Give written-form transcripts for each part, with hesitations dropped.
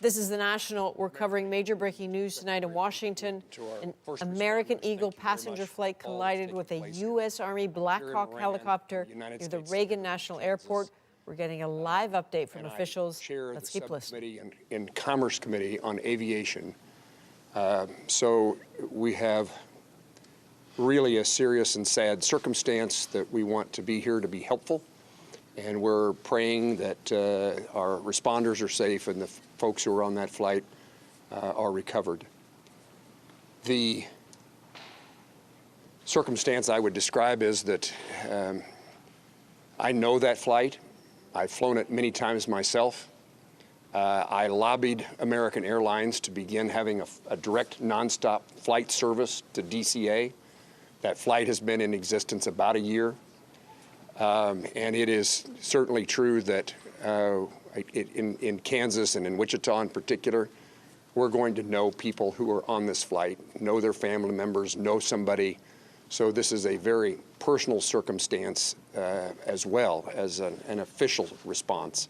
This is the National. We're covering major breaking news tonight in Washington. An American Eagle passenger flight collided with a U.S. Army Black Hawk helicopter near the Reagan National Airport. We're getting a live update from officials. Let's keep listening. In Commerce Committee on Aviation. So we have really a serious and sad circumstance that we want to be here to be helpful. And we're praying that our responders are safe and the folks who are on that flight are recovered. The circumstance I would describe is that I know that flight. I've flown it many times myself. I lobbied American Airlines to begin having a direct nonstop flight service to DCA. That flight has been in existence about a year. And it is certainly true that in Kansas and in Wichita in particular, we're going to know people who are on this flight, know their family members, know somebody. So this is a very personal circumstance as well as an official response.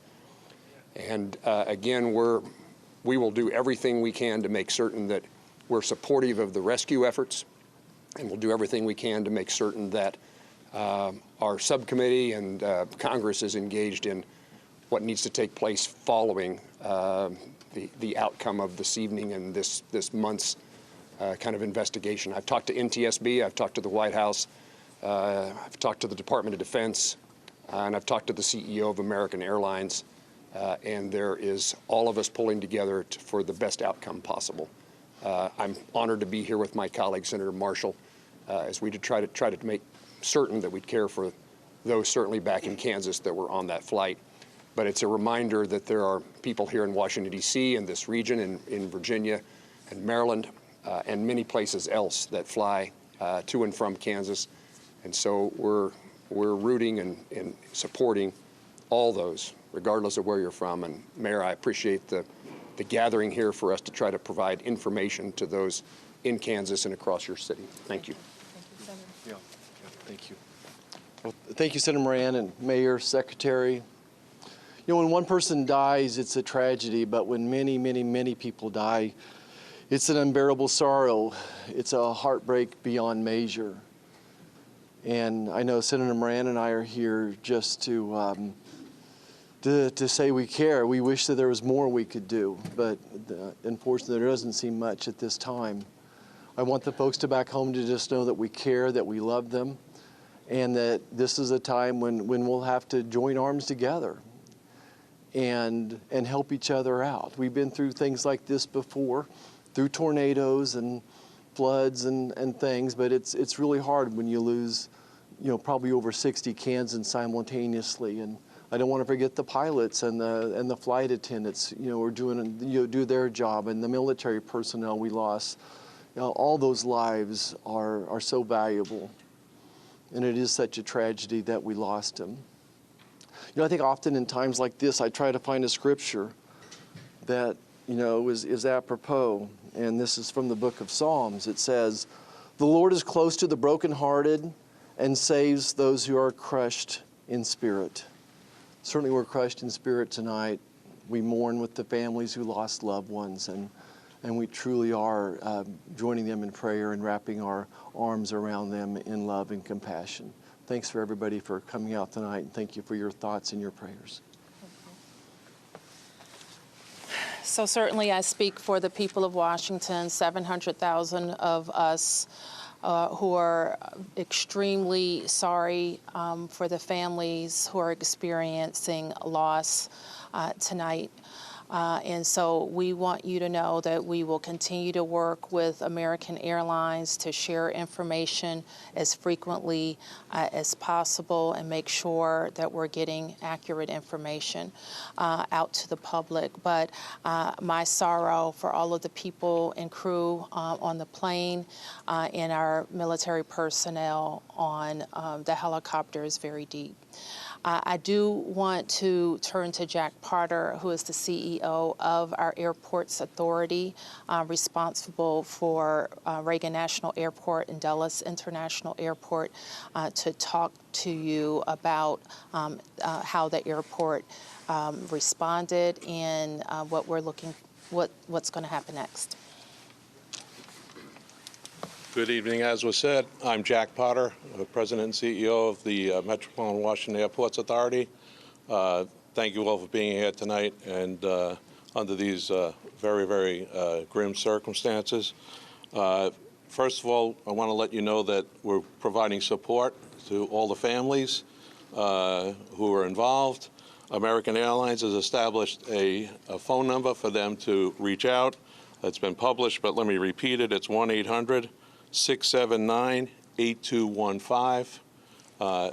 And again, we will do everything we can to make certain that we're supportive of the rescue efforts, and we'll do everything we can to make certain that our subcommittee and Congress is engaged in what needs to take place following the outcome of this evening and this month's kind of investigation. I've talked to NTSB, I've talked to the White House, I've talked to the Department of Defense, and I've talked to the CEO of American Airlines, and there is all of us pulling together for the best outcome possible. I'm honored to be here with my colleague, Senator Marshall, as we try to make certain that we'd care for those certainly back in Kansas that were on that flight. But it's a reminder that there are people here in Washington, D.C., in this region, in Virginia and Maryland, and many places else that fly to and from Kansas. And so we're rooting and supporting all those, regardless of where you're from. And Mayor, I appreciate the gathering here for us to try to provide information to those in Kansas and across your city. Thank you. Thank you. Well, thank you, Senator Moran and Mayor, Secretary. You know, when one person dies, it's a tragedy, but when many, many, many people die, it's an unbearable sorrow. It's a heartbreak beyond measure. And I know Senator Moran and I are here just to say we care. We wish that there was more we could do, but unfortunately there doesn't seem much at this time. I want the folks back home to just know that we care, that we love them, and that this is a time when we'll have to join arms together and help each other out. We've been through things like this before, through tornadoes and floods and things, but it's really hard when you lose, you know, probably over 60 Kansans simultaneously. And I don't want to forget the pilots and the flight attendants, you know, are do their job, and the military personnel we lost. You know, all those lives are so valuable, and it is such a tragedy that we lost them. You know, I think often in times like this, I try to find a scripture that, you know, is apropos, and this is from the book of Psalms. It says, "The Lord is close to the brokenhearted and saves those who are crushed in spirit." Certainly we're crushed in spirit tonight. We mourn with the families who lost loved ones, and we truly are joining them in prayer and wrapping our arms around them in love and compassion. Thanks for everybody for coming out tonight, and thank you for your thoughts and your prayers. So certainly I speak for the people of Washington, 700,000 of us who are extremely sorry for the families who are experiencing loss tonight. And so we want you to know that we will continue to work with American Airlines to share information as frequently as possible and make sure that we're getting accurate information out to the public. But my sorrow for all of the people and crew on the plane and our military personnel on the helicopter is very deep. I do want to turn to Jack Potter, who is the CEO of our Airports Authority, responsible for Reagan National Airport and Dulles International Airport, to talk to you about how the airport responded and what we're looking what's going to happen next. Good evening. As was said, I'm Jack Potter, President and CEO of the Metropolitan Washington Airports Authority. Thank you all for being here tonight and under these very, very grim circumstances. First of all, I want to let you know that we're providing support to all the families who are involved. American Airlines has established a phone number for them to reach out. It's been published, but let me repeat it. It's 1-800-679-8215.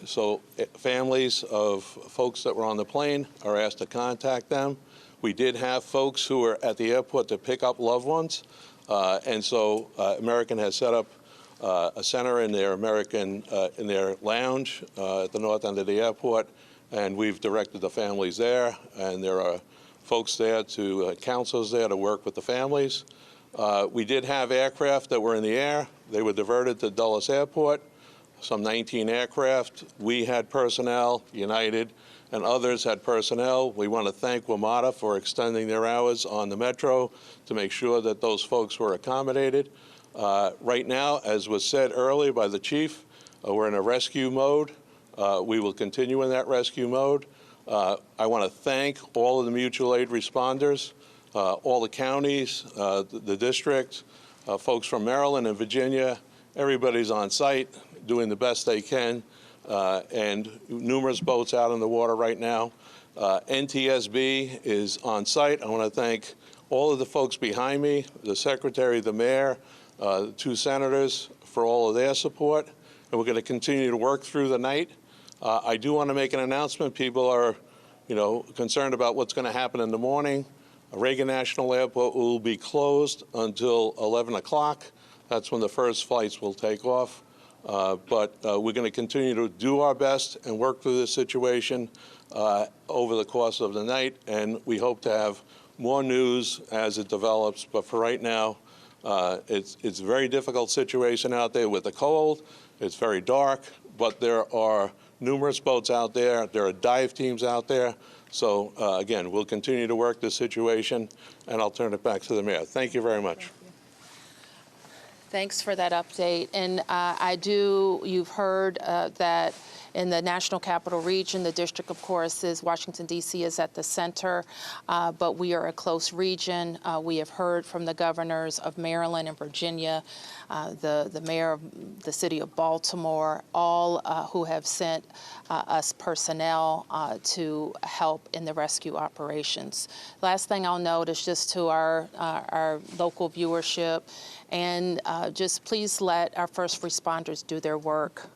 So families of folks that were on the plane are asked to contact them. We did have folks who were at the airport to pick up loved ones, and so American has set up a center in their in their lounge at the north end of the airport, and we've directed the families there, and there are folks there counselors there to work with the families. We did have aircraft that were in the air. They were diverted to Dulles Airport, some 19 aircraft. We had personnel, United, and others had personnel. We want to thank WMATA for extending their hours on the Metro to make sure that those folks were accommodated. Right now, as was said earlier by the chief, we're in a rescue mode. We will continue in that rescue mode. I want to thank all of the mutual aid responders, all the counties, the district, folks from Maryland and Virginia. Everybody's on site doing the best they can, and numerous boats out in the water right now. NTSB is on site. I want to thank all of the folks behind me, the secretary, the mayor, the 2 senators for all of their support, and we're going to continue to work through the night. I do want to make an announcement. People are, concerned about what's going to happen in the morning. Reagan National Airport will be closed until 11 o'clock. That's when the first flights will take off. But we're going to continue to do our best and work through this situation over the course of the night, and we hope to have more news as it develops. But for right now, it's a very difficult situation out there with the cold. It's very dark, but there are numerous boats out there. There are dive teams out there. So, again, we'll continue to work this situation, and I'll turn it back to the mayor. Thank you very much. Thanks for that update. And you've heard that in the National Capital Region, the district, of course, is Washington, D.C. is at the center, but we are a close region. We have heard from the governors of Maryland and Virginia, the mayor of the city of Baltimore, all who have sent us personnel to help in the rescue operations. Last thing I'll note is just to our local viewership, and just please let our first responders do their work.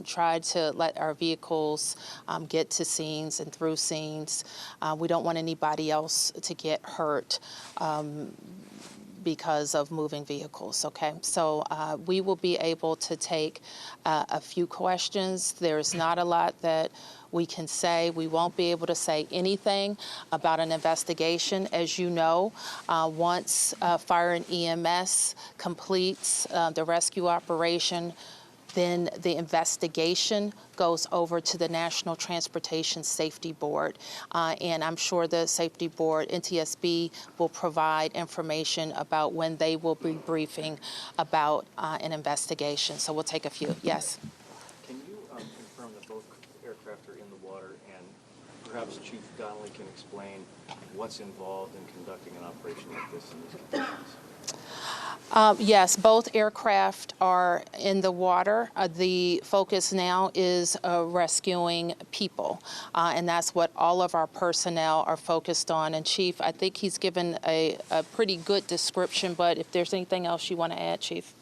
Try to let our vehicles get to scenes and through scenes. We don't want anybody else to get hurt because of moving vehicles, okay? So we will be able to take a few questions. There's not a lot that we can say. We won't be able to say anything about an investigation. As you know, once Fire and EMS completes the rescue operation, then the investigation goes over to the National Transportation Safety Board. And I'm sure the Safety Board, NTSB, will provide information about when they will be briefing about an investigation. So we'll take a few. Yes? Can you confirm that both aircraft are in the water, and perhaps Chief Donnelly can explain what's involved in conducting an operation like this in these conditions? Yes, both aircraft are in the water. The focus now is rescuing people, and that's what all of our personnel are focused on. And Chief, I think he's given a pretty good description, but if there's anything else you want to add, Chief?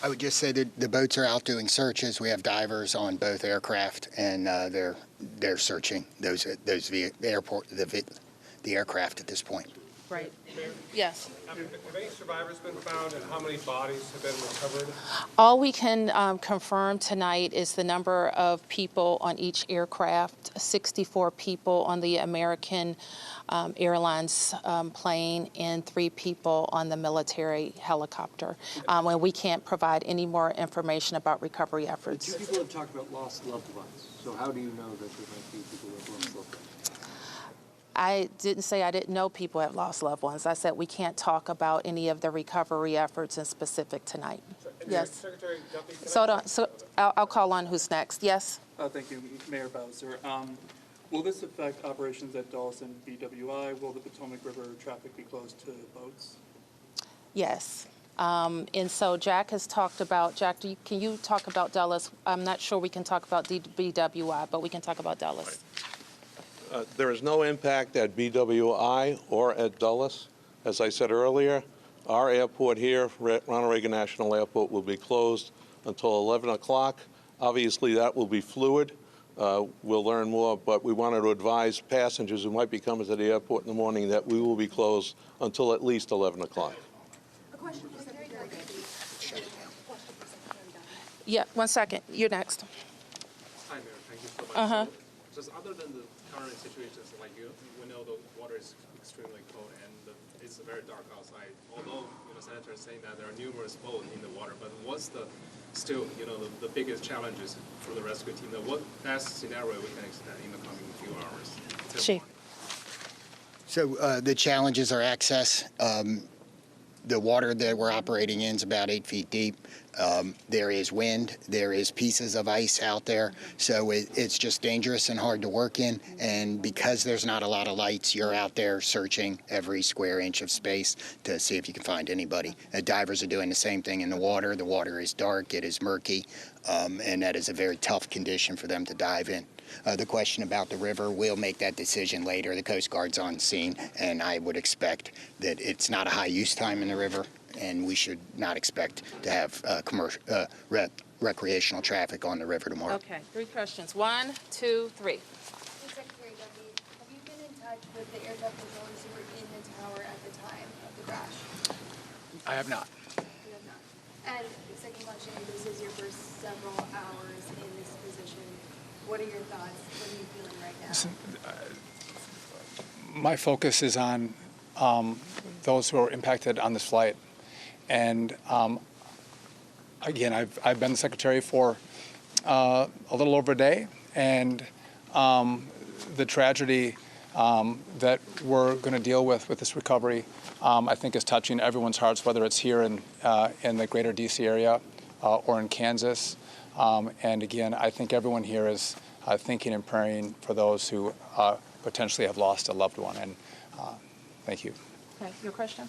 I would just say that the boats are out doing searches. We have divers on both aircraft, and they're searching the aircraft at this point. Right. Yes. Have any survivors been found, and how many bodies have been recovered? All we can confirm tonight is the number of people on each aircraft, 64 people on the American Airlines plane and 3 people on the military helicopter. And we can't provide any more information about recovery efforts. 2 people have talked about lost loved ones. So how do you know that there might be people who have lost loved ones? I didn't say I didn't know people have lost loved ones. I said we can't talk about any of the recovery efforts in specific tonight. Yes. Secretary Duffy, can I- So, hold on. So I'll call on who's next. Yes. Thank you, Mayor Bowser. Will this affect operations at Dulles and BWI? Will the Potomac River traffic be closed to boats? Yes. And so Jack has talked about, Jack, can you talk about Dulles? I'm not sure we can talk about BWI, but we can talk about Dulles. There is no impact at BWI or at Dulles. As I said earlier, our airport here, Ronald Reagan National Airport, will be closed until 11 o'clock. Obviously, that will be fluid. We'll learn more, but we wanted to advise passengers who might be coming to the airport in the morning that we will be closed until at least 11 o'clock. Yeah, 1 second. You're next. Hi, Mayor. Thank you so much. So, just other than the current situations, like we know the water is extremely cold and it's very dark outside. Although Senator is saying that there are numerous boats in the water, but what's still the biggest challenges for the rescue team? What best scenario we can expect in the coming few hours? Chief. So the challenges are access. The water that we're operating in is about 8 feet deep. There is wind. There is pieces of ice out there. So it's just dangerous and hard to work in. And because there's not a lot of lights, you're out there searching every square inch of space to see if you can find anybody. Divers are doing the same thing in the water. The water is dark. It is murky. And that is a very tough condition for them to dive in. The question about the river, we'll make that decision later. The Coast Guard's on scene, and I would expect that it's not a high use time in the river, and we should not expect to have recreational traffic on the river tomorrow. Okay, 3 questions. 1, 2, 3. Secretary Duffy, have you been in touch with the aircraft controllers who were in the tower at the time of the crash? I have not. You have not. And the second question, this is your first several hours in this position. What are your thoughts? What are you feeling right now? My focus is on those who are impacted on this flight. And again, I've been the secretary for a little over a day, and the tragedy that we're going to deal with this recovery, I think is touching everyone's hearts, whether it's here in the greater DC area or in Kansas. And again, I think everyone here is thinking and praying for those who potentially have lost a loved one. And thank you. Okay, your question?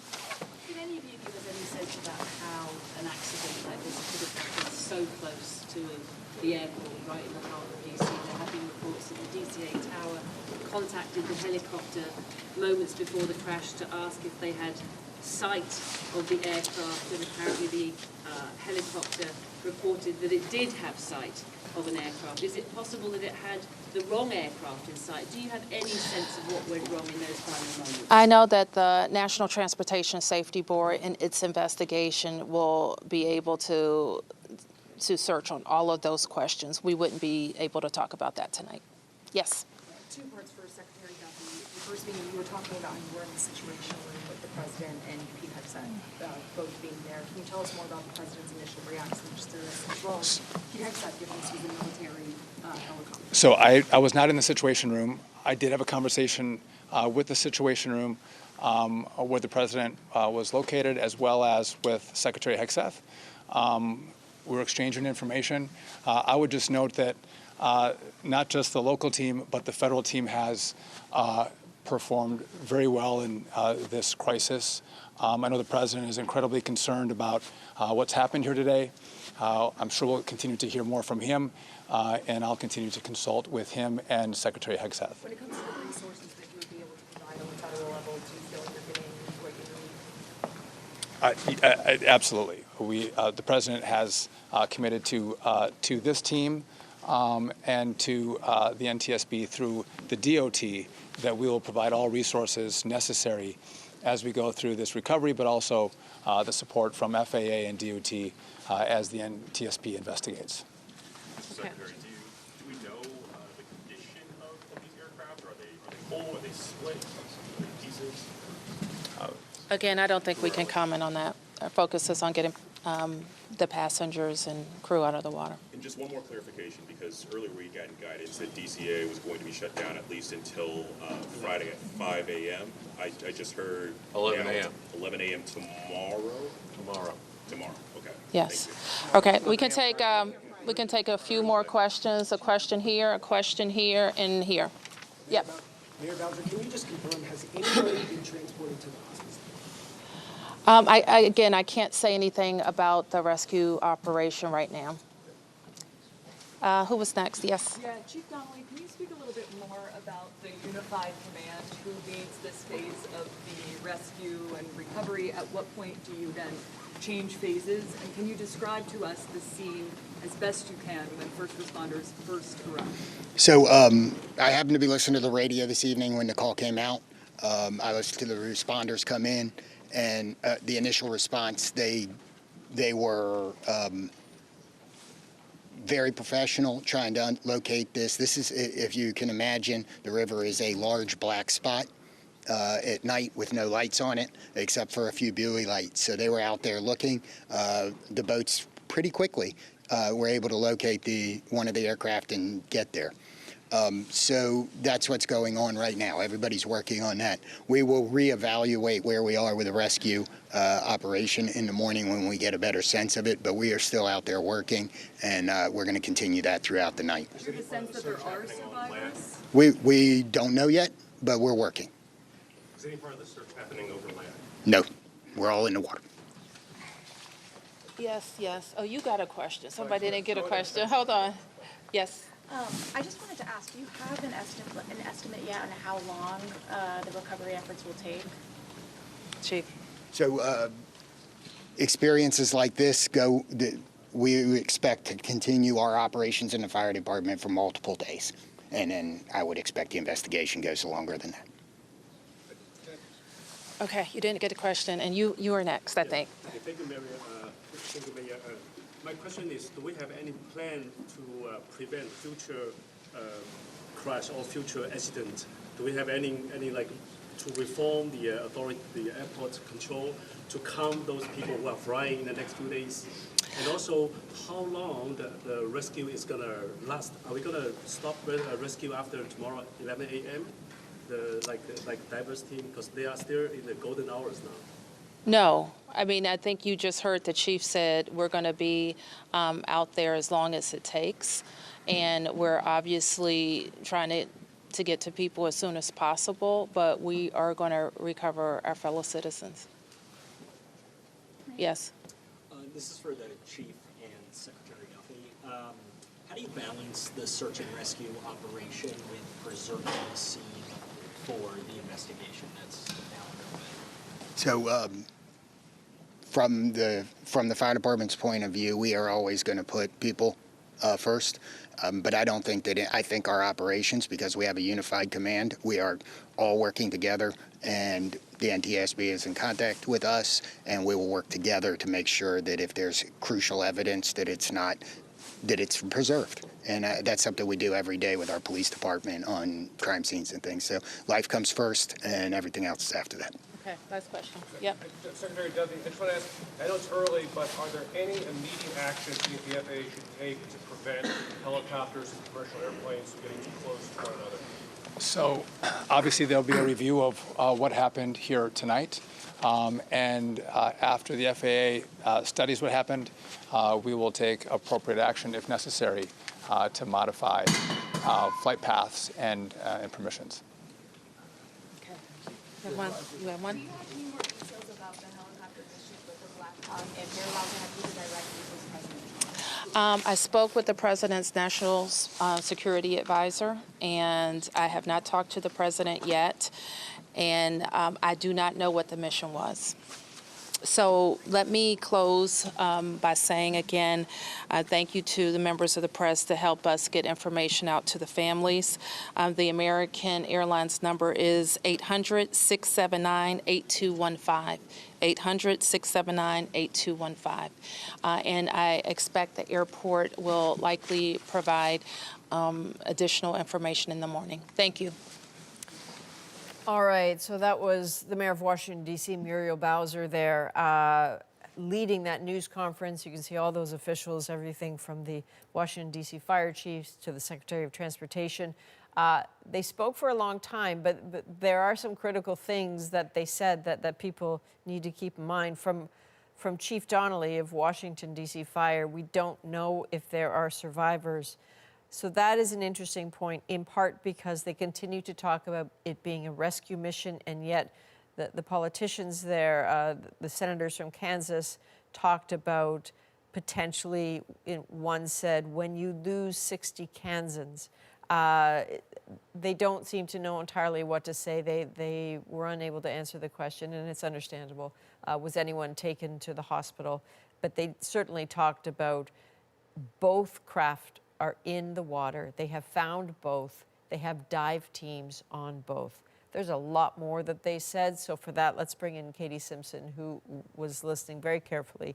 Can any of you give us any sense about how an accident like this could have happened so close to the airport, right in the heart of DC? There have been reports that the DCA tower contacted the helicopter moments before the crash to ask if they had sight of the aircraft, and apparently the helicopter reported that it did have sight of an aircraft. Is it possible that it had the wrong aircraft in sight? Do you have any sense of what went wrong in those final moments? I know that the National Transportation Safety Board in its investigation will be able to search on all of those questions. We wouldn't be able to talk about that tonight. Yes? 2 parts for Secretary Duffy. The first being, you were talking about you were in the situation room with the president and Pete Hegseth both being there. Can you tell us more about the president's initial reaction to this, as well as Pete Hegseth, given this was a military helicopter? So I was not in the Situation Room. I did have a conversation with the Situation Room where the president was located, as well as with Secretary Hegseth. We were exchanging information. I would just note that not just the local team, but the federal team has performed very well in this crisis. I know the president is incredibly concerned about what's happened here today. I'm sure we'll continue to hear more from him, and I'll continue to consult with him and Secretary Hegseth. When it comes to the resources that you would be able to provide on the federal level, do you feel like you're getting what you need? Absolutely. The president has committed to this team and to the NTSB through the DOT that we will provide all resources necessary as we go through this recovery, but also the support from FAA and DOT as the NTSB investigates. Secretary, do we know the condition of these aircraft? Are they whole? Are they split? Are they pieces? Again, I don't think we can comment on that. Our focus is on getting the passengers and crew out of the water. And just one more clarification, because earlier we got guidance that DCA was going to be shut down at least until Friday at 5 a.m. I just heard 11 a.m. 11 a.m. tomorrow. Tomorrow. Okay. Yes. Okay. We can take a few more questions. A question here, and here. Yep. Mayor Bowser, can you just confirm, has anybody been transported to the hospital? Again, I can't say anything about the rescue operation right now. Who was next? Yes. Yeah, Chief Donnelly, can you speak a little bit more about the unified command? Who leads this phase of the rescue and recovery? At what point do you then change phases? And can you describe to us the scene as best you can when first responders first arrive? So I happened to be listening to the radio this evening when the call came out. I listened to the responders come in, and the initial response, they were very professional trying to locate this. This is, if you can imagine, the river is a large black spot at night with no lights on it except for a few buoy lights. So they were out there looking. The boats pretty quickly were able to locate one of the aircraft and get there. So that's what's going on right now. Everybody's working on that. We will reevaluate where we are with the rescue operation in the morning when we get a better sense of it, but we are still out there working, and we're going to continue that throughout the night. Do you have a sense that there are survivors? We don't know yet, but we're working. Is any part of the search happening over land? No, we're all in the water. Yes. Oh, you got a question. Somebody didn't get a question. Hold on. Yes. I just wanted to ask, do you have an estimate yet on how long the recovery efforts will take? Chief. So experiences like this we expect to continue our operations in the fire department for multiple days. And then I would expect the investigation goes longer than that. Okay, you didn't get a question, and you are next, I think. Okay, thank you, Mayor. My question is, do we have any plan to prevent future crash or future accident? Do we have any like to reform the airport control to count those people who are flying in the next few days? And also, how long the rescue is going to last? Are we going to stop rescue after tomorrow at 11 a.m.? Like divers team, because they are still in the golden hours now. No. I mean, I think you just heard the chief said we're going to be out there as long as it takes. And we're obviously trying to get to people as soon as possible, but we are going to recover our fellow citizens. Yes. This is for the chief and Secretary Duffy. How do you balance the search and rescue operation with preserving the scene for the investigation that's now underway? So from the fire department's point of view, we are always going to put people first. But I don't think I think our operations, because we have a unified command, we are all working together, and the NTSB is in contact with us, and we will work together to make sure that if there's crucial evidence that it's preserved. And that's something we do every day with our police department on crime scenes and things. So life comes first, and everything else is after that. Okay, last question. Yep. Secretary Duffy, I just want to ask, I know it's early, but are there any immediate actions you think the FAA should take to prevent helicopters and commercial airplanes getting too close to one another? So obviously there'll be a review of what happened here tonight. And after the FAA studies what happened, we will take appropriate action if necessary to modify flight paths and permissions. You have one? Do you have any more details about the helicopter issues with the Black Hawk, if you're allowed to have these directly with the president? I spoke with the president's national security advisor, and I have not talked to the president yet, and I do not know what the mission was. So let me close by saying again, thank you to the members of the press to help us get information out to the families. The American Airlines number is 800-679-8215. 800-679-8215. And I expect the airport will likely provide additional information in the morning. Thank you. All right, so that was the mayor of Washington, D.C., Muriel Bowser there. leading that news conference. You can see all those officials, everything from the Washington, D.C. fire chiefs to the Secretary of Transportation. They spoke for a long time, but there are some critical things that they said that people need to keep in mind. From Chief Donnelly of Washington, D.C. Fire, we don't know if there are survivors. So that is an interesting point, in part because they continue to talk about it being a rescue mission, and yet the politicians there, the senators from Kansas, talked about potentially, one said, when you lose 60 Kansans, they don't seem to know entirely what to say. They were unable to answer the question, and it's understandable. Was anyone taken to the hospital? But they certainly talked about both craft are in the water. They have found both. They have dive teams on both. There's a lot more that they said. So for that, let's bring in Katie Simpson, who was listening very carefully.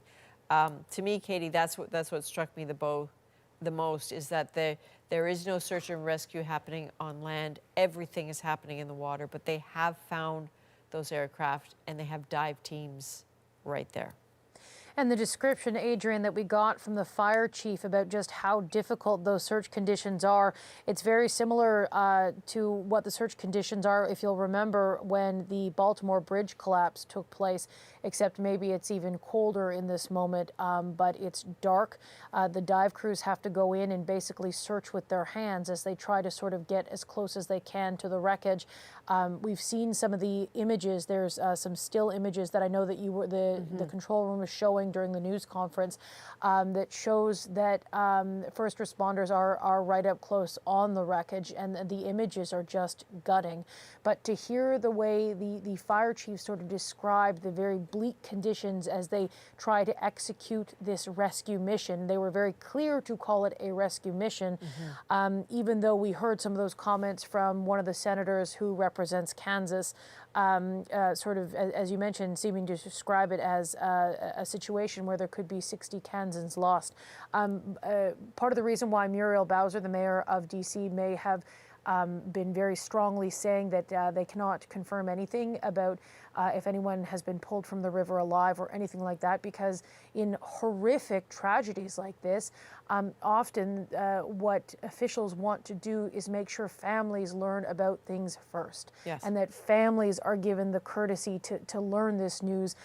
To me, Katie, that's what struck me the most, is that there is no search and rescue happening on land. Everything is happening in the water, but they have found those aircraft, and they have dive teams right there. And the description, Adrienne, that we got from the fire chief about just how difficult those search conditions are, it's very similar to what the search conditions are, if you'll remember, when the Baltimore bridge collapse took place, except maybe it's even colder in this moment, but it's dark. The dive crews have to go in and basically search with their hands as they try to sort of get as close as they can to the wreckage. We've seen some of the images. There's some still images that I know that you were, the control room was showing during the news conference, that shows that first responders are right up close on the wreckage, and the images are just gutting. But to hear the way the fire chief sort of described the very bleak conditions as they try to execute this rescue mission, they were very clear to call it a rescue mission, even though we heard some of those comments from one of the senators who represents Kansas, sort of, as you mentioned, seeming to describe it as a situation where there could be 60 Kansans lost. Part of the reason why Muriel Bowser, the mayor of D.C., may have been very strongly saying that they cannot confirm anything about if anyone has been pulled from the river alive or anything like that, because in horrific tragedies like this, often what officials want to do is make sure families learn about things first. Yes. And that families are given the courtesy to learn this news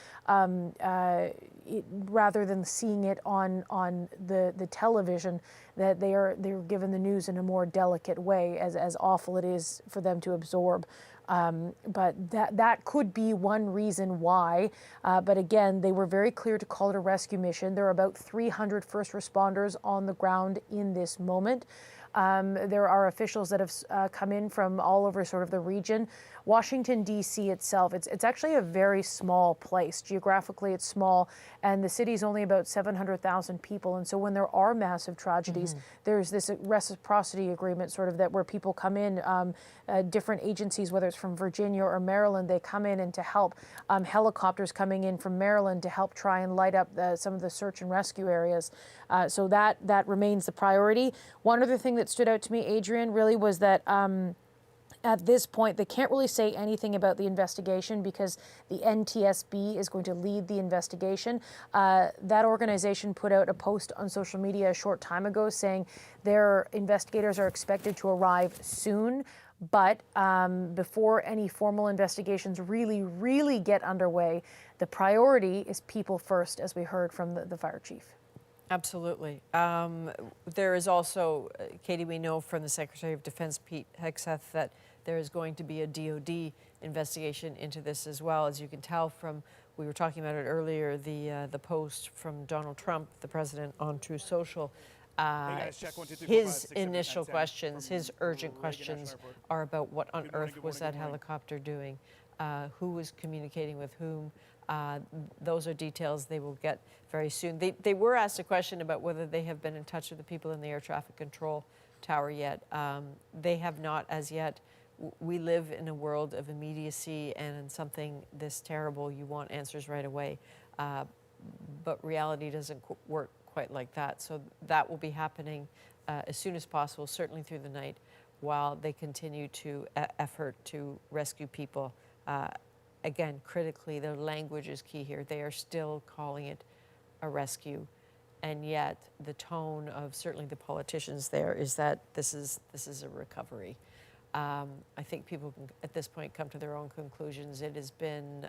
rather than seeing it on the television, that they're given the news in a more delicate way, as awful it is for them to absorb. But that could be one reason why. But again, they were very clear to call it a rescue mission. There are about 300 first responders on the ground in this moment. There are officials that have come in from all over sort of the region. Washington, D.C. itself, it's actually a very small place. Geographically, it's small, and the city's only about 700,000 people. And so when there are massive tragedies, there's this reciprocity agreement sort of that where people come in, different agencies, whether it's from Virginia or Maryland, they come in and to help. Helicopters coming in from Maryland to help try and light up some of the search and rescue areas. So that remains the priority. One other thing that stood out to me, Adrienne, really was that at this point, they can't really say anything about the investigation because the NTSB is going to lead the investigation. That organization put out a post on social media a short time ago saying their investigators are expected to arrive soon. But before any formal investigations really get underway, the priority is people first, as we heard from the fire chief. Absolutely. There is also, Katie, we know from the Secretary of Defense, Pete Hegseth, that there is going to be a DOD investigation into this as well. As you can tell from, we were talking about it earlier, the post from Donald Trump, the president, on True Social. His initial questions, his urgent questions are about what on earth was that helicopter doing, who was communicating with whom. Those are details they will get very soon. They were asked a question about whether they have been in touch with the people in the air traffic control tower yet. They have not as yet. We live in a world of immediacy, and in something this terrible, you want answers right away. But reality doesn't work quite like that. So that will be happening as soon as possible, certainly through the night, while they continue to effort to rescue people again, critically, the language is key here. They are still calling it a rescue. And yet the tone of certainly the politicians there is that this is a recovery. I think people can, at this point, come to their own conclusions. It has been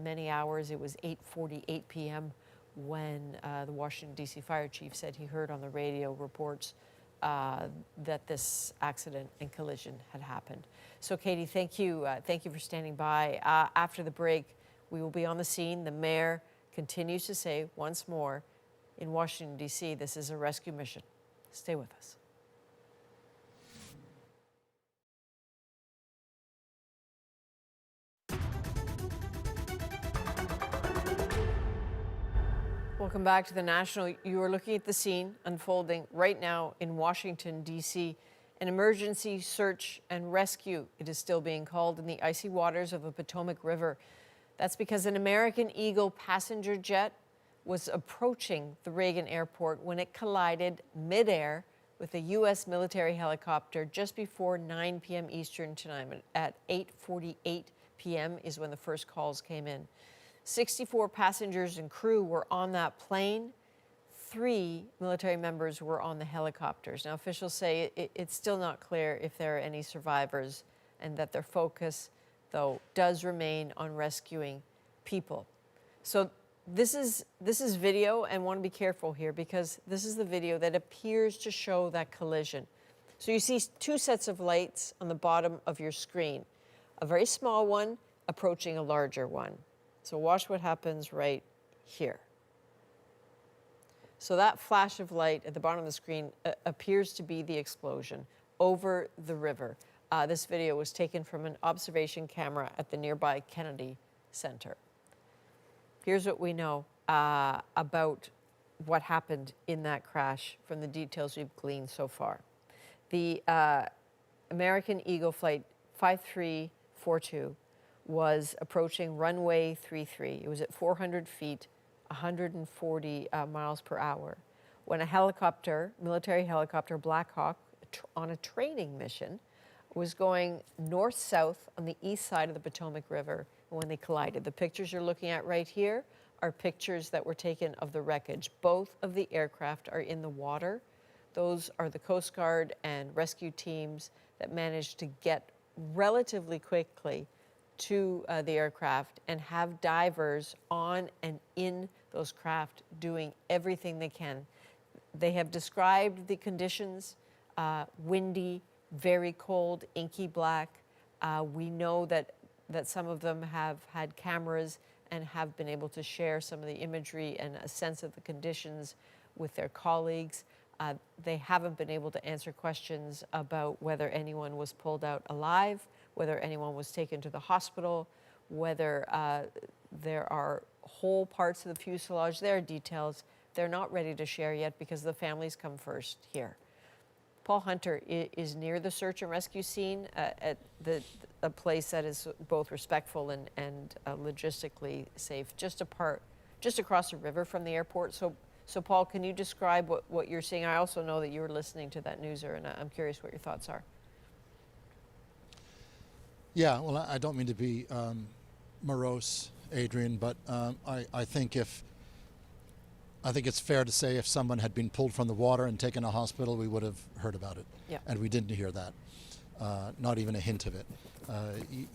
many hours. It was 8:48 p.m. when the Washington, D.C. fire chief said he heard on the radio reports that this accident and collision had happened. So, Katie, thank you for standing by. After the break, we will be on the scene. The mayor continues to say once more, in Washington, D.C., this is a rescue mission. Stay with us. Welcome back to the National. You are looking at the scene unfolding right now in Washington, D.C. An emergency search and rescue, it is still being called, in the icy waters of the Potomac River. That's because an American Eagle passenger jet was approaching the Reagan Airport when it collided midair with a U.S. military helicopter just before 9 p.m. Eastern time. At 8:48 p.m. is when the first calls came in. 64 passengers and crew were on that plane. 3 military members were on the helicopters. Now, officials say it's still not clear if there are any survivors and that their focus, though, does remain on rescuing people. So this is video, and want to be careful here because this is the video that appears to show that collision. So you see 2 sets of lights on the bottom of your screen, a very small one approaching a larger one. So watch what happens right here. So that flash of light at the bottom of the screen appears to be the explosion over the river. This video was taken from an observation camera at the nearby Kennedy Center. Here's what we know about what happened in that crash from the details we've gleaned so far. The American Eagle Flight 5342 was approaching runway 33. It was at 400 feet, 140 miles per hour, when a helicopter, military helicopter, Black Hawk, on a training mission, was going north-south on the east side of the Potomac River when they collided. The pictures you're looking at right here are pictures that were taken of the wreckage. Both of the aircraft are in the water. Those are the Coast Guard and rescue teams that managed to get relatively quickly to the aircraft and have divers on and in those craft doing everything they can. They have described the conditions, windy, very cold, inky black. We know that some of them have had cameras and have been able to share some of the imagery and a sense of the conditions with their colleagues. They haven't been able to answer questions about whether anyone was pulled out alive, whether anyone was taken to the hospital, whether there are whole parts of the fuselage. There are details they're not ready to share yet because the families come first here. Paul Hunter is near the search and rescue scene at a place that is both respectful and logistically safe, just across the river from the airport. So Paul, can you describe what you're seeing? I also know that you were listening to that newser, and I'm curious what your thoughts are. Yeah, well, I don't mean to be morose, Adrienne, but I think it's fair to say if someone had been pulled from the water and taken to hospital, we would have heard about it. Yeah. And we didn't hear that, not even a hint of it.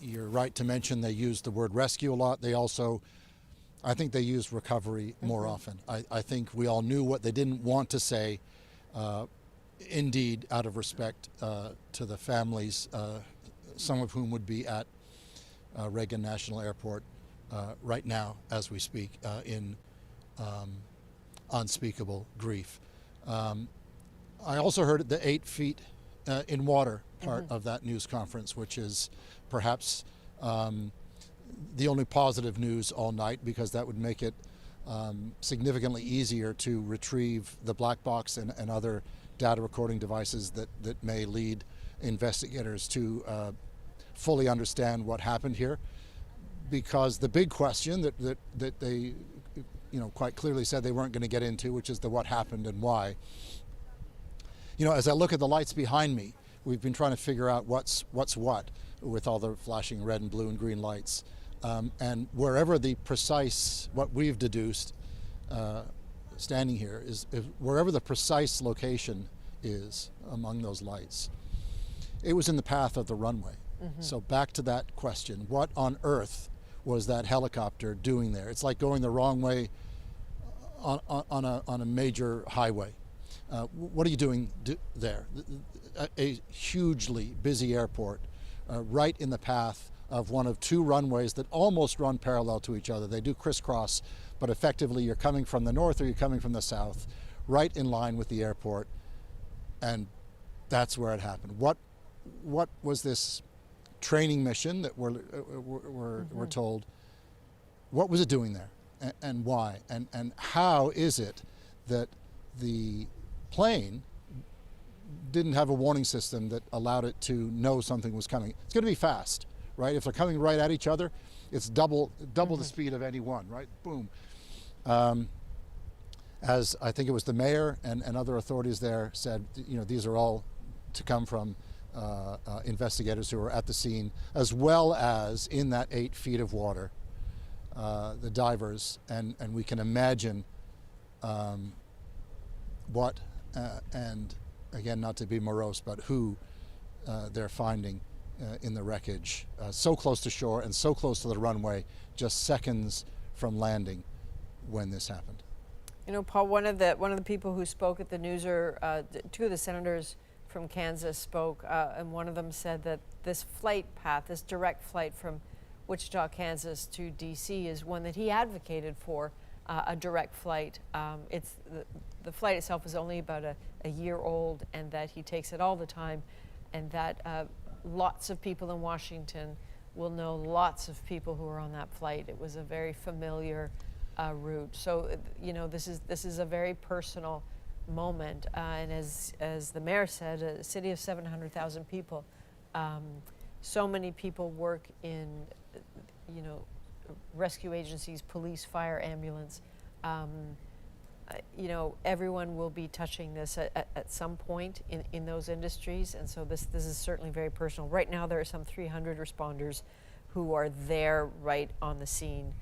You're right to mention they used the word rescue a lot. They also, I think they used recovery more often. I think we all knew what they didn't want to say, indeed, out of respect to the families, some of whom would be at Reagan National Airport right now as we speak in unspeakable grief. I also heard the 8 feet in water part of that news conference, which is perhaps the only positive news all night, because that would make it significantly easier to retrieve the black box and other data recording devices that may lead investigators to fully understand what happened here. Because the big question that they quite clearly said they weren't going to get into, which is the what happened and why. As I look at the lights behind me, we've been trying to figure out what's what with all the flashing red and blue and green lights. And wherever the precise, what we've deduced standing here, is wherever the precise location is among those lights, it was in the path of the runway. So back to that question, what on earth was that helicopter doing there? It's like going the wrong way on a major highway. What are you doing there? A hugely busy airport, right in the path of one of two runways that almost run parallel to each other. They do crisscross, but effectively you're coming from the north or you're coming from the south, right in line with the airport, and that's where it happened. What was this training mission that we're told? What was it doing there, and why? And how is it that the plane didn't have a warning system that allowed it to know something was coming? It's going to be fast, right? If they're coming right at each other, it's double the speed of any one, right? Boom. As I think it was the mayor and other authorities there said, you know, these are all to come from investigators who were at the scene, as well as in that 8 feet of water, the divers, and we can imagine what, and again, not to be morose, but who they're finding in the wreckage, so close to shore and so close to the runway, just seconds from landing when this happened. You know, Paul, one of the people who spoke at the newser, two of the senators from Kansas spoke, and one of them said that this flight path, this direct flight from Wichita, Kansas to D.C. is one that he advocated for, a direct flight. It's the flight itself is only about a year old, and that he takes it all the time, and that lots of people in Washington will know lots of people who are on that flight. It was a very familiar route. So, you know, this is a very personal moment, and as the mayor said, a city of 700,000 people, so many people work in, you know, rescue agencies, police, fire, ambulance. You know, everyone will be touching this at some point in those industries, and so this is certainly very personal. Right now, there are some 300 responders who are there right on the scene.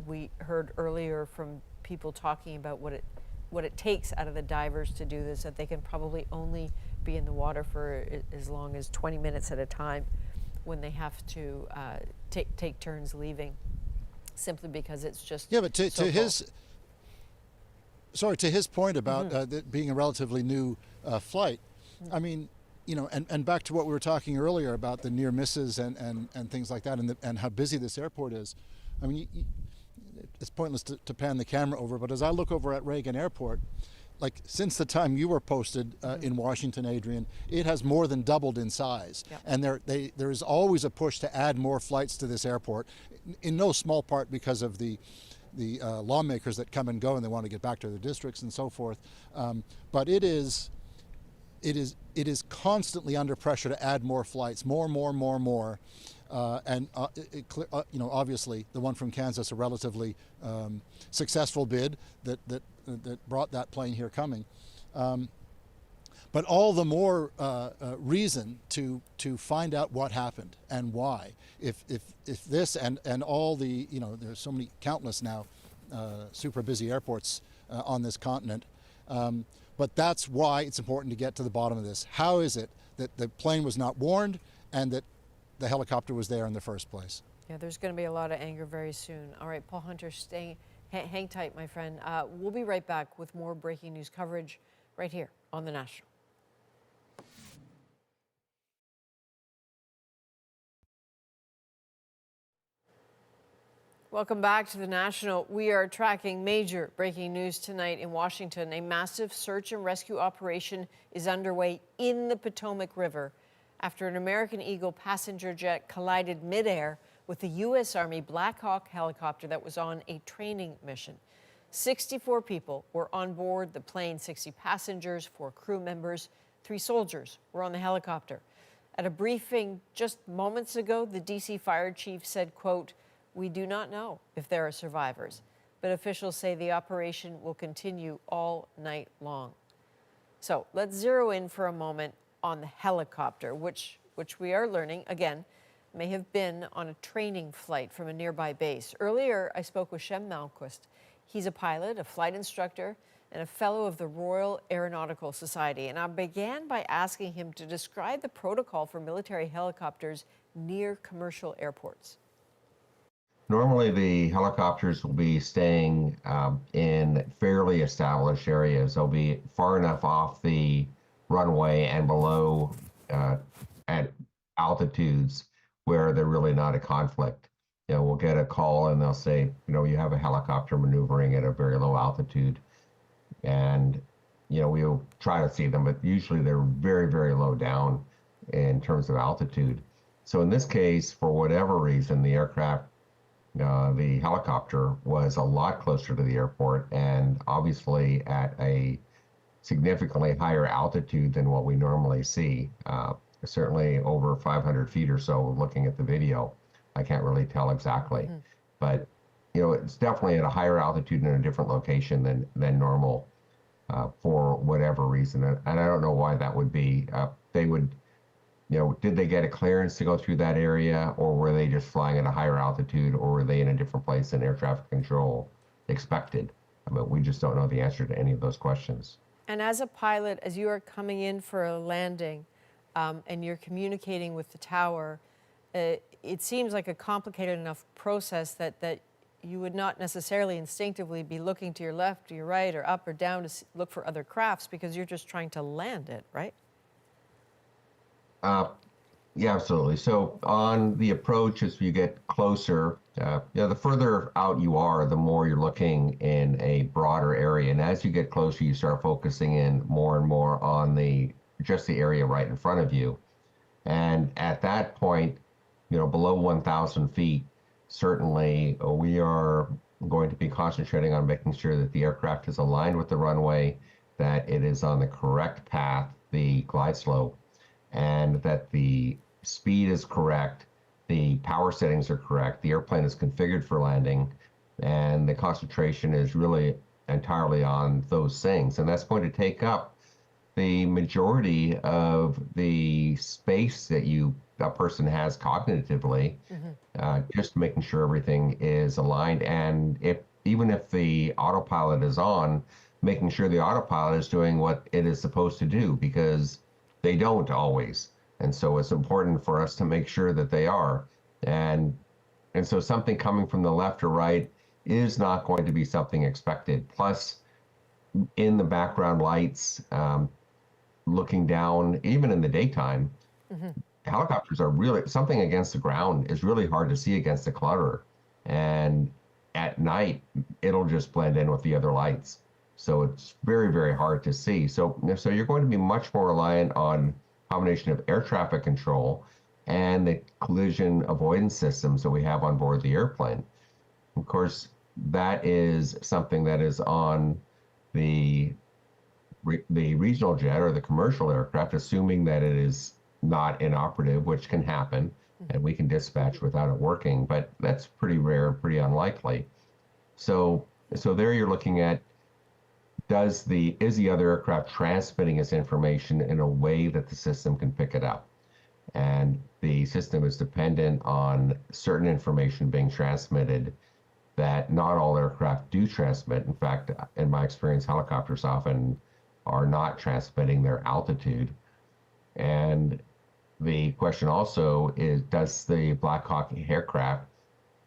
We heard earlier from people talking about what it takes out of the divers to do this, that they can probably only be in the water for as long as 20 minutes at a time when they have to take turns leaving, simply because it's just but to his point about it being a relatively new flight, I mean, you know, and back to what we were talking earlier about the near misses and things like that, and how busy this airport is. I mean, it's pointless to pan the camera over, but as I look over at Reagan Airport, like since the time you were posted in Washington, Adrienne, it has more than doubled in size. Yep. And there is always a push to add more flights to this airport, in no small part because of the lawmakers that come and go and they want to get back to their districts and so forth. But it is constantly under pressure to add more flights, more. You know, obviously the one from Kansas, a relatively successful bid that brought that plane here coming. But all the more reason to find out what happened and why. If this and all the, you know, there's so many countless now super busy airports on this continent. But that's why it's important to get to the bottom of this. How is it that the plane was not warned and that the helicopter was there in the first place? Yeah, there's going to be a lot of anger very soon. All right, Paul Hunter, hang tight, my friend. We'll be right back with more breaking news coverage right here on The National. Welcome back to The National. We are tracking major breaking news tonight in Washington. A massive search and rescue operation is underway in the Potomac River after an American Eagle passenger jet collided midair with the U.S. Army Black Hawk helicopter that was on a training mission. 64 people were on board the plane, 60 passengers, 4 crew members, 3 soldiers were on the helicopter. At a briefing just moments ago, the D.C. fire chief said, quote, "We do not know if there are survivors, but officials say the operation will continue all night long." So let's zero in for a moment on the helicopter, which we are learning, again, may have been on a training flight from a nearby base. Earlier, I spoke with Shem Malmquist. He's a pilot, a flight instructor, and a fellow of the Royal Aeronautical Society. And I began by asking him to describe the protocol for military helicopters near commercial airports. Normally, the helicopters will be staying in fairly established areas. They'll be far enough off the runway and below at altitudes where they're really not a conflict. You know, we'll get a call and they'll say, you know, you have a helicopter maneuvering at a very low altitude. And, you know, we'll try to see them, but usually they're very, very low down in terms of altitude. So in this case, for whatever reason, the aircraft, the helicopter was a lot closer to the airport and obviously at a significantly higher altitude than what we normally see, certainly over 500 feet or so looking at the video. I can't really tell exactly, but you know, it's definitely at a higher altitude in a different location than normal for whatever reason. And I don't know why that would be. They would, you know, did they get a clearance to go through that area, or were they just flying at a higher altitude, or were they in a different place than air traffic control expected? I mean, we just don't know the answer to any of those questions. And as a pilot, as you are coming in for a landing and you're communicating with the tower, it seems like a complicated enough process that you would not necessarily instinctively be looking to your left, to your right, or up or down to look for other crafts because you're just trying to land it, right? Yeah, absolutely. So on the approach, as you get closer, you know, the further out you are, the more you're looking in a broader area. And as you get closer, you start focusing in more and more on just the area right in front of you. And at that point, you know, below 1,000 feet, certainly we are going to be concentrating on making sure that the aircraft is aligned with the runway, that it is on the correct path, the glide slope, and that the speed is correct, the power settings are correct, the airplane is configured for landing, and the concentration is really entirely on those things. And that's going to take up the majority of the space that a person has cognitively, just making sure everything is aligned. And even if the autopilot is on, making sure the autopilot is doing what it is supposed to do, because they don't always. And so it's important for us to make sure that they are. And so something coming from the left or right is not going to be something expected. Plus, in the background lights, looking down, even in the daytime, helicopters are really, something against the ground is really hard to see against the clutter. And at night, it'll just blend in with the other lights. So it's very, very hard to see. So you're going to be much more reliant on a combination of air traffic control and the collision avoidance systems that we have on board the airplane. Of course, that is something that is on the regional jet or the commercial aircraft, assuming that it is not inoperative, which can happen, and we can dispatch without it working, but that's pretty rare, pretty unlikely. So there you're looking at, is the other aircraft transmitting its information in a way that the system can pick it up? And the system is dependent on certain information being transmitted that not all aircraft do transmit. In fact, in my experience, helicopters often are not transmitting their altitude. And the question also is, does the Black Hawk aircraft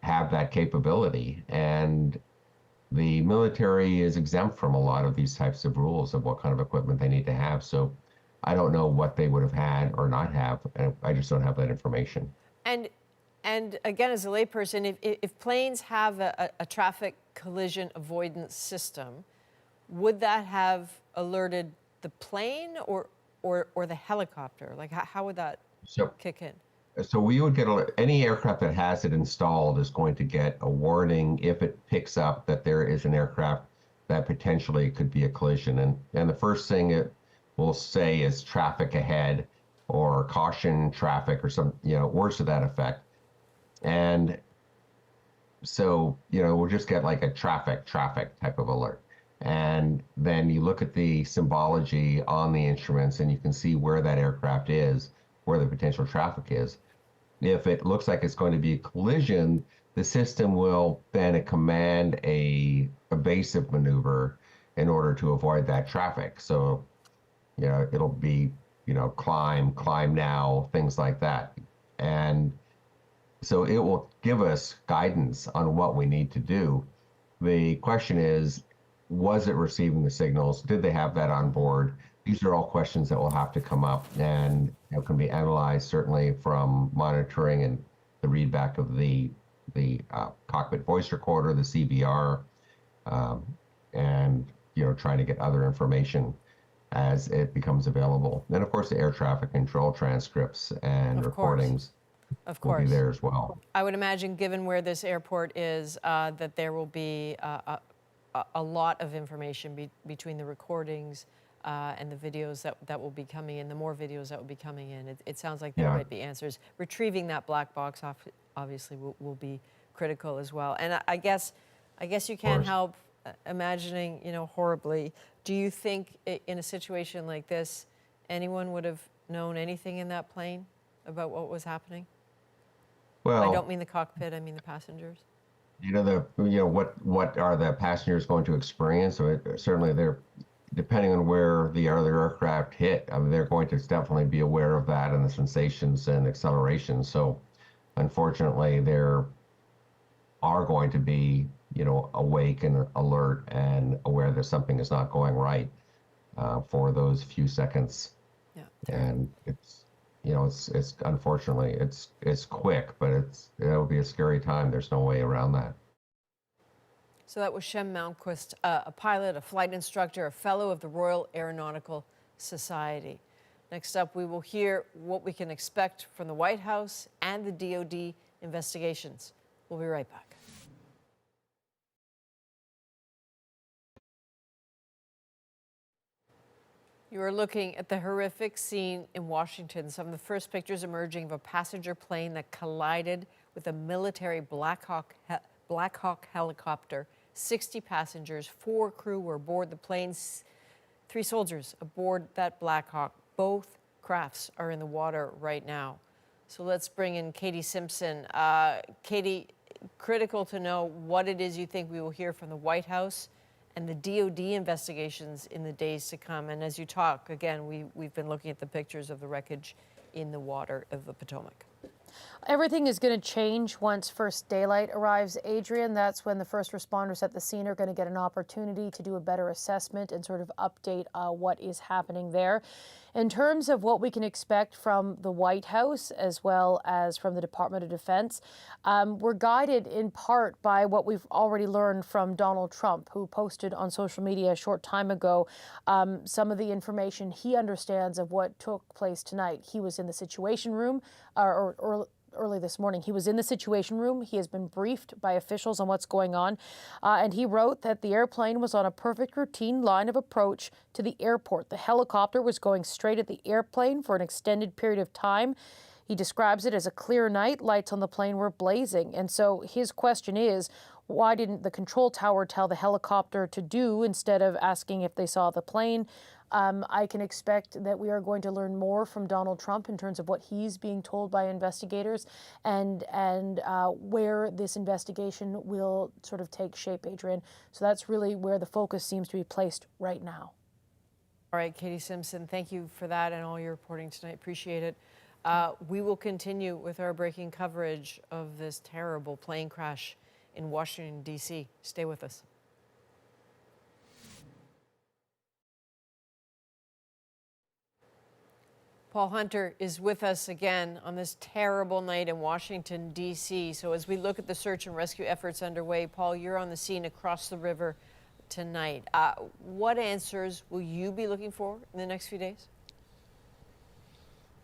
have that capability? And the military is exempt from a lot of these types of rules of what kind of equipment they need to have. So I don't know what they would have had or not have. And I just don't have that information. And again, as a layperson, if planes have a traffic collision avoidance system, would that have alerted the plane or the helicopter? Like, how would that kick in? So we would get any aircraft that has it installed is going to get a warning if it picks up that there is an aircraft that potentially could be a collision. And the first thing it will say is traffic ahead or caution traffic or some, words to that effect. And so, we'll just get like a traffic type of alert. And then you look at the symbology on the instruments and you can see where that aircraft is, where the potential traffic is. if it looks like it's going to be a collision, the system will then command a evasive maneuver in order to avoid that traffic. So, it'll be, climb now, things like that. And so it will give us guidance on what we need to do. The question is, was it receiving the signals? Did they have that on board? These are all questions that will have to come up and can be analyzed certainly from monitoring and the readback of the cockpit voice recorder, the CVR, and trying to get other information as it becomes available. And of course, the air traffic control transcripts and recordings will be there as well. I would imagine, given where this airport is, that there will be a lot of information between the recordings and the videos that will be coming in, the more videos that will be coming in. It sounds like there might be answers. Retrieving that black box obviously will be critical as well. And I guess you can't help imagining, horribly. Do you think in a situation like this, anyone would have known anything in that plane about what was happening? Well, I don't mean the cockpit, I mean the passengers. What are the passengers going to experience? So certainly they're, depending on where the other aircraft hit, I mean, they're going to definitely be aware of that and the sensations and acceleration. So unfortunately, there are going to be, awake and alert and aware that something is not going right for those few seconds. Yeah. And it's unfortunately, it's quick, but it'll be a scary time. There's no way around that. So that was Shem Malmquist, a pilot, a flight instructor, a fellow of the Royal Aeronautical Society. Next up, we will hear what we can expect from the White House and the DoD investigations. We'll be right back. You are looking at the horrific scene in Washington. Some of the first pictures emerging of a passenger plane that collided with a military Black Hawk helicopter. 60 passengers, 4 crew were aboard the plane, 3 soldiers aboard that Black Hawk. Both crafts are in the water right now. So let's bring in Katie Simpson. Katie, critical to know what it is you think we will hear from the White House and the DoD investigations in the days to come. And as you talk, again, we've been looking at the pictures of the wreckage in the water of the Potomac. Everything is going to change once first daylight arrives, Adrienne. That's when the first responders at the scene are going to get an opportunity to do a better assessment and sort of update what is happening there. In terms of what we can expect from the White House as well as from the Department of Defense, we're guided in part by what we've already learned from Donald Trump, who posted on social media a short time ago some of the information he understands of what took place tonight. He was in the Situation Room, early this morning. He was in the Situation Room. He has been briefed by officials on what's going on. And he wrote that the airplane was on a perfect routine line of approach to the airport. The helicopter was going straight at the airplane for an extended period of time. He describes it as a clear night. Lights on the plane were blazing. And so his question is, why didn't the control tower tell the helicopter to do instead of asking if they saw the plane? I can expect that we are going to learn more from Donald Trump in terms of what he's being told by investigators and where this investigation will sort of take shape, Adrienne. So that's really where the focus seems to be placed right now. All right, Katie Simpson, thank you for that and all your reporting tonight. Appreciate it. We will continue with our breaking coverage of this terrible plane crash in Washington, D.C. Stay with us. Paul Hunter is with us again on this terrible night in Washington, D.C. So as we look at the search and rescue efforts underway, Paul, you're on the scene across the river tonight. What answers will you be looking for in the next few days?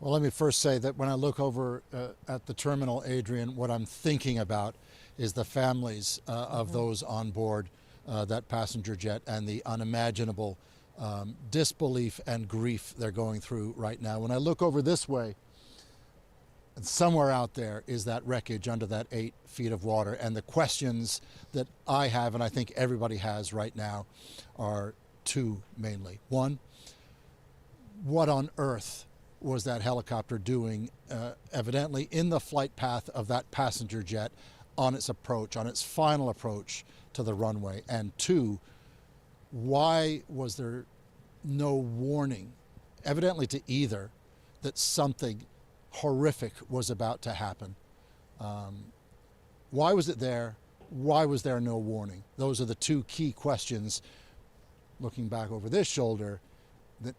Well, let me first say that when I look over at the terminal, Adrienne, what I'm thinking about is the families of those on board that passenger jet and the unimaginable disbelief and grief they're going through right now. When I look over this way, somewhere out there is that wreckage under that 8 feet of water. And the questions that I have, and I think everybody has right now, are 2 mainly. 1, what on earth was that helicopter doing evidently in the flight path of that passenger jet on its approach, on its final approach to the runway? And two, why was there no warning, evidently to either, that something horrific was about to happen? Why was it there? Why was there no warning? Those are the two key questions, looking back over this shoulder, that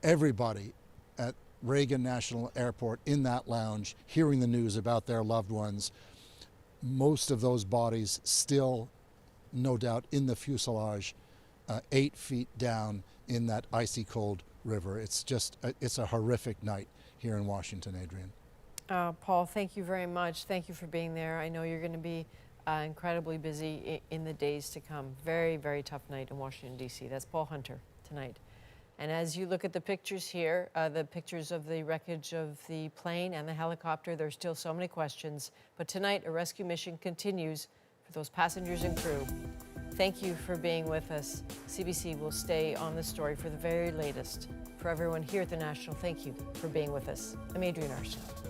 everybody at Reagan National Airport in that lounge, hearing the news about their loved ones, most of those bodies still, no doubt, in the fuselage, 8 feet down in that icy cold river. It's just, it's a horrific night here in Washington, Adrienne. Paul, thank you very much. Thank you for being there. I know you're going to be incredibly busy in the days to come. Very, very tough night in Washington, D.C. That's Paul Hunter tonight. And as you look at the pictures here, the pictures of the wreckage of the plane and the helicopter, there's still so many questions. But tonight, a rescue mission continues for those passengers and crew. Thank you for being with us. CBC will stay on the story for the very latest. For everyone here at the National, thank you for being with us. I'm Adrienne Arsenault.